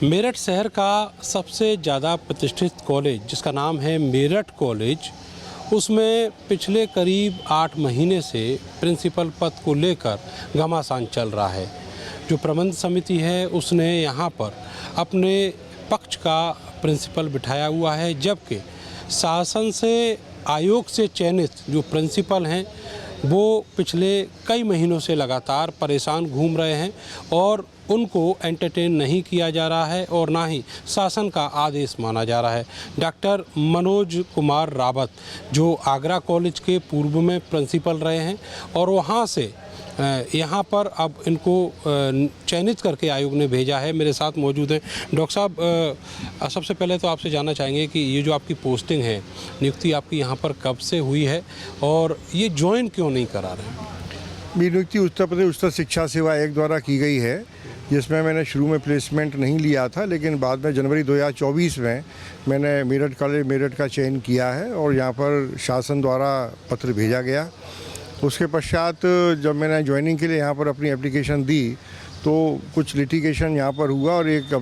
मेरठ शहर का सबसे ज़्यादा प्रतिष्ठित कॉलेज जिसका नाम है मेरठ कॉलेज, उसमें पिछले करीब 8 महीने से प्रिंसिपल पद को लेकर घमासान चल रहा है। जो प्रबंध समिति है उसने यहाँ पर अपने पक्ष का प्रिंसिपल बिठाया हुआ है, जबकि शासन से आयोग से चयनित जो प्रिंसिपल हैं वो पिछले कई महीनों से लगातार परेशान घूम रहे हैं और उनको एंटरटेन नहीं किया जा रहा है और ना ही शासन का आदेश माना जा रहा है। डॉक्टर मनोज कुमार रावत जो आगरा कॉलेज के पूर्व में प्रिंसिपल रहे हैं और वहाँ से यहाँ पर अब इनको चयनित करके आयोग ने भेजा है। मेरे साथ मौजूद हैं डॉक्टर साहब। सबसे पहले तो आपसे जानना चाहेंगे कि ये जो आपकी पोस्टिंग है, नियुक्ति आपकी यहाँ पर कब से हुई है और ये ज्वाइन क्यों नहीं करा रहे हैं? मेरी नियुक्ति उत्तर प्रदेश उच्चतर शिक्षा सेवा आयोग द्वारा की गई है, जिसमें मैंने शुरू में प्लेसमेंट नहीं लिया था, लेकिन बाद में जनवरी 2024 में मैंने मेरठ कॉलेज मेरठ का चयन किया है और यहाँ पर शासन द्वारा पत्र भेजा गया। उसके पश्चात जब मैंने ज्वाइनिंग के लिए यहाँ पर अपनी एप्लीकेशन दी तो कुछ लिटिगेशन यहाँ पर हुआ और एक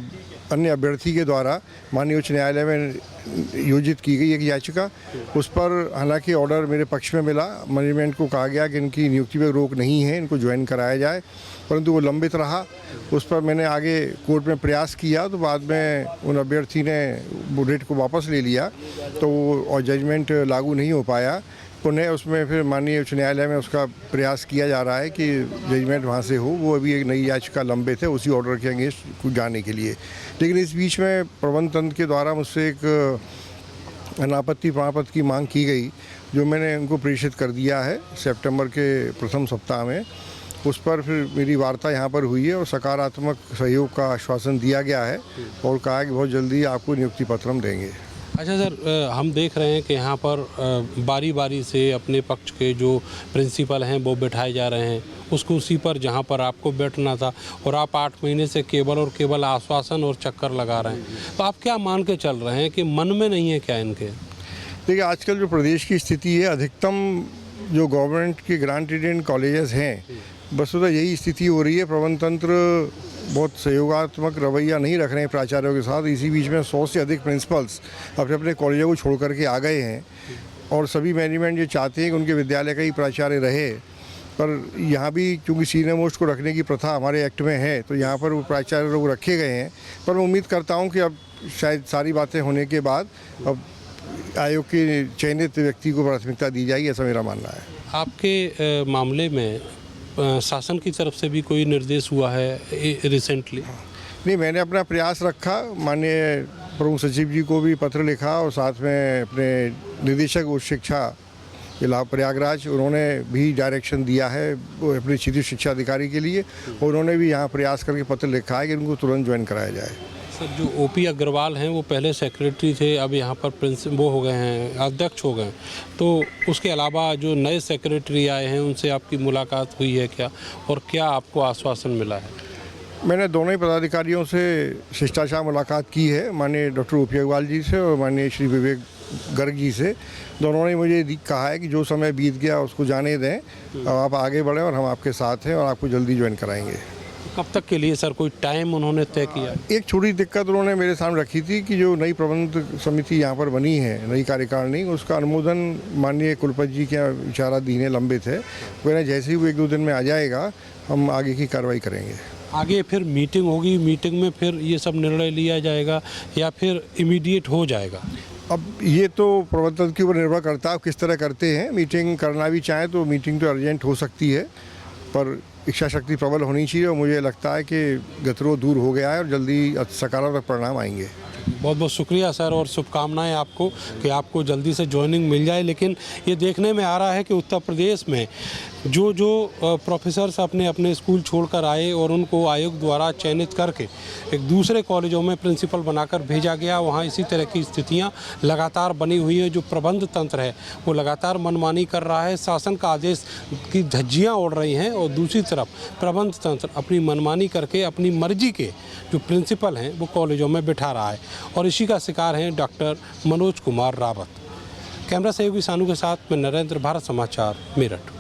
अन्य अभ्यर्थी के द्वारा माननीय उच्च न्यायालय में योजित की गई एक याचिका, उस पर हालांकि ऑर्डर मेरे पक्ष में मिला। मैनेजमेंट को कहा गया कि इनकी नियुक्ति पर रोक नहीं है, इनको ज्वाइन कराया जाए, परंतु वो लंबित रहा। उस पर मैंने आगे कोर्ट में प्रयास किया तो बाद में उन अभ्यर्थी ने वो रेट को वापस ले लिया तो और जजमेंट लागू नहीं हो पाया। पुनः उसमें फिर माननीय उच्च न्यायालय में उसका प्रयास किया जा रहा है कि जजमेंट वहाँ से हो। वो अभी एक नई याचिका लंबित है उसी ऑर्डर के अगेंस्ट जाने के लिए। लेकिन इस बीच में प्रबंध तंत्र के द्वारा मुझसे एक अनापत्ति प्रमाण पत्र की मांग की गई, जो मैंने उनको प्रेषित कर दिया है सितंबर के प्रथम सप्ताह में। उस पर फिर मेरी वार्ता यहाँ पर हुई है और सकारात्मक सहयोग का आश्वासन दिया गया है और कहा कि बहुत जल्दी आपको नियुक्ति पत्र हम देंगे। अच्छा सर, हम देख रहे हैं कि यहाँ पर बारी बारी से अपने पक्ष के जो प्रिंसिपल हैं वो बैठाए जा रहे हैं उस कुर्सी पर जहाँ पर आपको बैठना था, और आप 8 महीने से केवल और केवल आश्वासन और चक्कर लगा रहे हैं। तो आप क्या मान के चल रहे हैं कि मन में नहीं है क्या इनके? देखिए, आजकल जो प्रदेश की स्थिति है, अधिकतम जो गवर्नमेंट के ग्रांटेड कॉलेजेस हैं, वस्तुतः यही स्थिति हो रही है। प्रबंध तंत्र बहुत सहयोगात्मक रवैया नहीं रख रहे हैं प्राचार्यों के साथ। इसी बीच में 100 से अधिक प्रिंसिपल्स अपने अपने कॉलेजों को छोड़ करके आ गए हैं और सभी मैनेजमेंट ये चाहते हैं कि उनके विद्यालय का ही प्राचार्य रहे। पर यहाँ भी चूँकि सीनियर मोस्ट को रखने की प्रथा हमारे एक्ट में है, तो यहाँ पर वो प्राचार्य लोग रखे गए हैं। पर मैं उम्मीद करता हूँ कि अब शायद सारी बातें होने के बाद अब आयोग के चयनित व्यक्ति को प्राथमिकता दी जाएगी, ऐसा मेरा मानना है। आपके मामले में शासन की तरफ से भी कोई निर्देश हुआ है रिसेंटली? नहीं, मैंने अपना प्रयास रखा। माननीय प्रमुख सचिव जी को भी पत्र लिखा और साथ में अपने निदेशक उच्च शिक्षा प्रयागराज, उन्होंने भी डायरेक्शन दिया है अपने क्षेत्रीय शिक्षा अधिकारी के लिए और उन्होंने भी यहाँ प्रयास करके पत्र लिखा है कि उनको तुरंत ज्वाइन कराया जाए। सर, जो ओपी अग्रवाल हैं वो पहले सेक्रेटरी थे, अब यहाँ पर वो हो गए हैं, अध्यक्ष हो गए। तो उसके अलावा जो नए सेक्रेटरी आए हैं उनसे आपकी मुलाकात हुई है क्या, और क्या आपको आश्वासन मिला है? मैंने दोनों ही पदाधिकारियों से शिष्टाचार मुलाकात की है, माननीय डॉक्टर ओपी अग्रवाल जी से और माननीय श्री विवेक गर्ग जी से। दोनों ने मुझे कहा है कि जो समय बीत गया उसको जाने दें, अब आप आगे बढ़ें और हम आपके साथ हैं और आपको जल्दी ज्वाइन कराएंगे। कब तक के लिए सर, कोई टाइम उन्होंने तय किया? एक छोटी दिक्कत उन्होंने मेरे सामने रखी थी कि जो नई प्रबंध समिति यहाँ पर बनी है, नई कार्यकारिणी, उसका अनुमोदन माननीय कुलपति जी के विचाराधीन लंबित है। वह जैसे ही वो 1-2 दिन में आ जाएगा, हम आगे की कार्रवाई करेंगे। आगे फिर मीटिंग होगी, मीटिंग में फिर ये सब निर्णय लिया जाएगा या फिर इमीडिएट हो जाएगा? अब ये तो प्रबंधन के ऊपर निर्भर करता है किस तरह करते हैं। मीटिंग करना भी चाहें तो मीटिंग तो अर्जेंट हो सकती है, पर इच्छा शक्ति प्रबल होनी चाहिए और मुझे लगता है कि गतिरोध दूर हो गया है और जल्दी सकारात्मक परिणाम आएंगे। बहुत बहुत शुक्रिया सर, और शुभकामनाएं आपको कि आपको जल्दी से ज्वाइनिंग मिल जाए। लेकिन ये देखने में आ रहा है कि उत्तर प्रदेश में जो प्रोफेसर्स अपने अपने स्कूल छोड़कर आए और उनको आयोग द्वारा चयनित करके एक दूसरे कॉलेजों में प्रिंसिपल बनाकर भेजा गया, वहाँ इसी तरह की स्थितियाँ लगातार बनी हुई है। जो प्रबंध तंत्र है वो लगातार मनमानी कर रहा है, शासन का आदेश की धज्जियाँ उड़ रही हैं, और दूसरी तरफ प्रबंध तंत्र अपनी मनमानी करके अपनी मर्जी के जो प्रिंसिपल हैं वो कॉलेजों में बिठा रहा है, और इसी का शिकार हैं डॉक्टर मनोज कुमार रावत। कैमरा सहयोगी सानू के साथ मैं नरेंद्र, भारत समाचार, मेरठ।